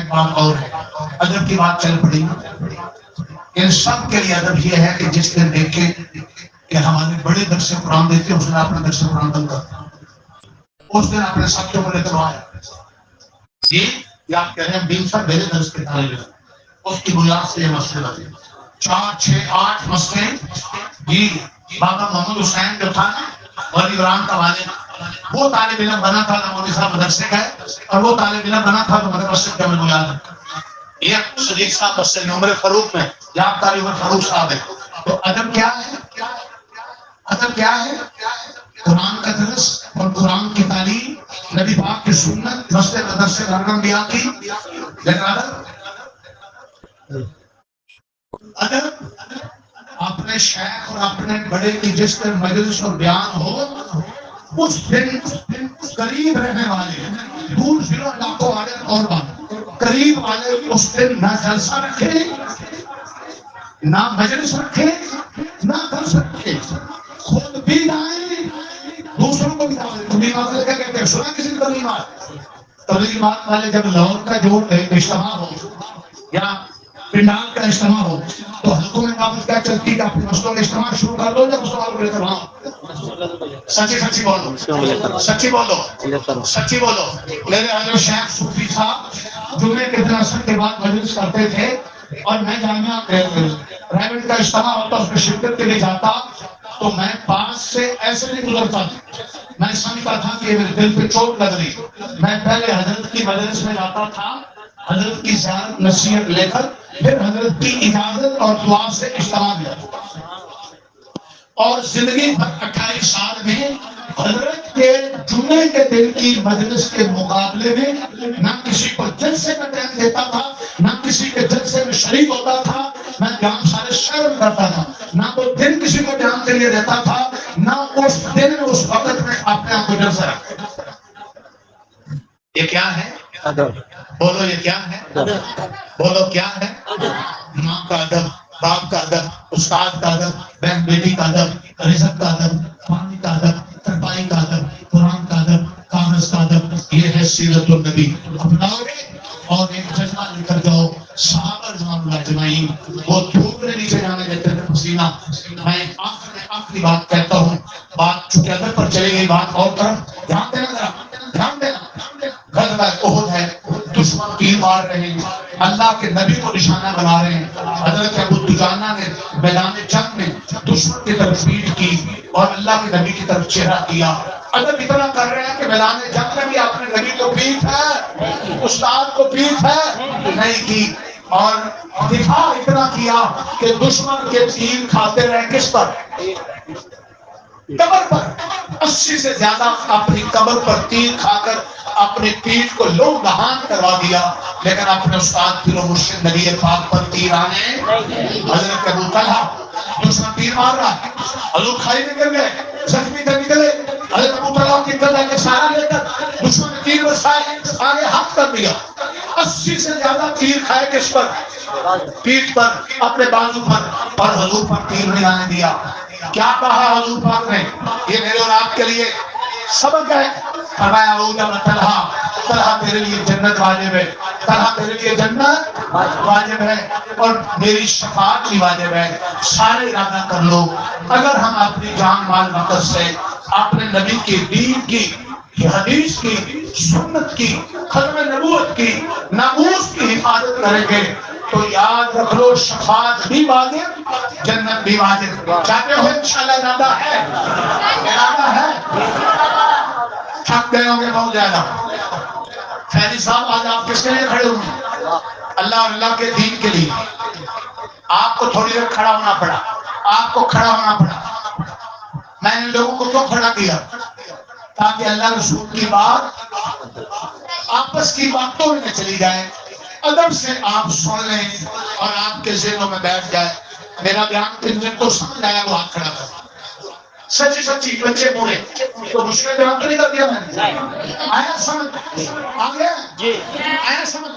ایک بات اور ہے، ادب کی بات چل پڑی، ان سب کے لیے ادب یہ ہے کہ جس دن دیکھے کہ ہمارے بڑے درس قرآن دیتے ہیں اس دن اپنا درس قرآن بند کر، اس دن اپنے ساتھیوں کو لے کر آئے جی یا آپ کہہ رہے ہیں 20 سال میرے درس کے طالب ہیں، اس کی بنیاد سے یہ مسئلہ ہے 4 6 8 مسئلے جی۔ بابا محمد حسین جو تھا نا ولی عمران کا والد، وہ طالب علم بنا تھا مولوی صاحب مدرسے کا ہے، اور وہ طالب علم بنا تھا تو مدرسے مسجد کا مجھے یاد ہے یہ صدیق صاحب مسجد عمر فاروق میں یاد تاری عمر فاروق صاحب ہے۔ تو ادب کیا ہے؟ ادب کیا ہے؟ قرآن کا درس اور قرآن کی تعلیم، نبی پاک کی سنت، مسجد مدرسے گھر انبیاء کی، لیکن ادب اپنے شیخ اور اپنے بڑے کی جس دن مجلس اور بیان ہو اس دن قریب رہنے والے، دور ضلع علاقوں والے اور بات قریب والے اس دن نہ جلسہ رکھے، نہ مجلس رکھے، نہ درس رکھے، خود بھی جائیں دوسروں کو بھی جائیں۔ تبلیغات والے کیا کہتے ہیں؟ سنا کسی تبلیغات والے جب لاہور کا جو اجتماع ہو یا پنڈال کا اجتماع ہو تو حلقوں میں واپس کیا چلتی ہے کہ اپنے مسئلوں کا اجتماع شروع کر دو، جب سوال کو لے کر وہاں سچی بولو، سچی بولو، سچی بولو۔ میرے حضرت شیخ صوفی صاحب جمعے کے دن عصر کے بعد مجلس کرتے تھے اور میں جامعہ ریونٹ کا اجتماع ہوتا اس میں شرکت کے لیے جاتا تو میں پاس سے ایسے نہیں گزرتا، میں سمجھتا تھا کہ میرے دل پہ چوٹ لگ رہی، میں پہلے حضرت کی مجلس میں جاتا تھا، حضرت کی زیارت نصیحت لے کر پھر حضرت کی اجازت اور دعا سے اجتماع لیا، اور زندگی 28 سال میں حضرت کے جمعے کے دن کی مجلس کے مقابلے میں نہ کسی کو جلسے کا ٹائم دیتا تھا، نہ کسی کے جلسے میں شریک ہوتا تھا، میں جام سارے شہر میں کرتا تھا، نہ تو دن کسی کو جام کے لیے دیتا تھا، نہ اس دن اس وقت میں اپنے آپ کو جلسہ رکھتا۔ یہ کیا ہے؟ بولو یہ کیا ہے؟ بولو کیا ہے؟ ماں کا ادب، باپ کا ادب، استاد کا ادب، بہن بیٹی کا ادب، رزق کا ادب، پانی کا ادب، ترپائی کا ادب، قرآن کا ادب، کاغذ کا ادب، یہ ہے سیرت النبی۔ اپناؤ گے اور ایک جذبہ لے کر جاؤ۔ صحابہ رضوان اللہ اجمعین وہ دھوپ میں نیچے جانے دیتے تھے پسینہ۔ میں آخری بات کہتا ہوں، بات چونکہ ادب پر چلی گئی، بات اور طرف دھیان دینا، ذرا دھیان دینا۔ غزوہ احد ہے، دشمن تیر مار رہے ہیں، اللہ کے نبی کو نشانہ بنا رہے ہیں۔ حضرت ابو دجانہ نے میدان جنگ میں دشمن کی طرف پیٹھ کی اور اللہ کے نبی کی طرف چہرہ کیا۔ ادب اتنا کر رہے ہیں کہ میدان جنگ میں بھی اپنے نبی کو پیٹھ ہے، استاد کو پیٹھ ہے نہیں کی، اور دفاع اتنا کیا کہ دشمن کے تیر کھاتے رہے کس پر؟ قبر پر۔ 80 سے زیادہ اپنی قبر پر تیر کھا کر اپنی پیٹھ کو لو دہان کروا دیا، لیکن اپنے استاد پیر و مرشد نبی پاک پر تیر آنے۔ حضرت ابو طلحہ دشمن تیر مار رہا ہے، حضور کھائی میں گر گئے، زخمی تھے نکلے، حضرت ابو طلحہ کی گدھا کے سہارا لے کر دشمن نے تیر برسائے، آگے ہاتھ کر دیا۔ 80 سے زیادہ تیر کھائے کس پر؟ پیٹھ پر، اپنے بازو پر، اور حضور پر تیر نہیں آنے دیا۔ کیا کہا حضور پاک نے؟ یہ میرے اور آپ کے لیے سبق ہے۔ فرمایا طلحہ تیرے لیے جنت واجب ہے، طلحہ تیرے لیے جنت واجب ہے اور میری شفاعت بھی واجب ہے۔ سارے ارادہ کر لو، اگر ہم اپنی جان مال وقت سے اپنے نبی کی دین کی، حدیث کی، سنت کی، ختم نبوت کی، ناموس کی حفاظت کریں گے تو یاد رکھ لو شفاعت بھی واجب، جنت بھی واجب۔ چاہتے ہو انشاءاللہ؟ ارادہ ہے؟ ارادہ ہے؟ تھک گئے ہوں گے بہت زیادہ۔ فیضی صاحب آج آپ کس کے لیے کھڑے ہوئے؟ اللہ اور اللہ کے دین کے لیے۔ آپ کو تھوڑی دیر کھڑا ہونا پڑا، آپ کو کھڑا ہونا پڑا۔ میں نے لوگوں کو کیوں کھڑا کیا؟ تاکہ اللہ رسول کی بات آپس کی باتوں میں نہ چلی جائے، ادب سے آپ سن لیں اور آپ کے ذہنوں میں بیٹھ جائے۔ میرا بیان جن کو سمجھ آیا وہ ہاتھ کھڑا کر۔ سچی سچی بچے بوڑھے تو مشکل جواب تو نہیں کر دیا میں نے؟ آیا سمجھ؟ آ گیا؟ آیا سمجھ؟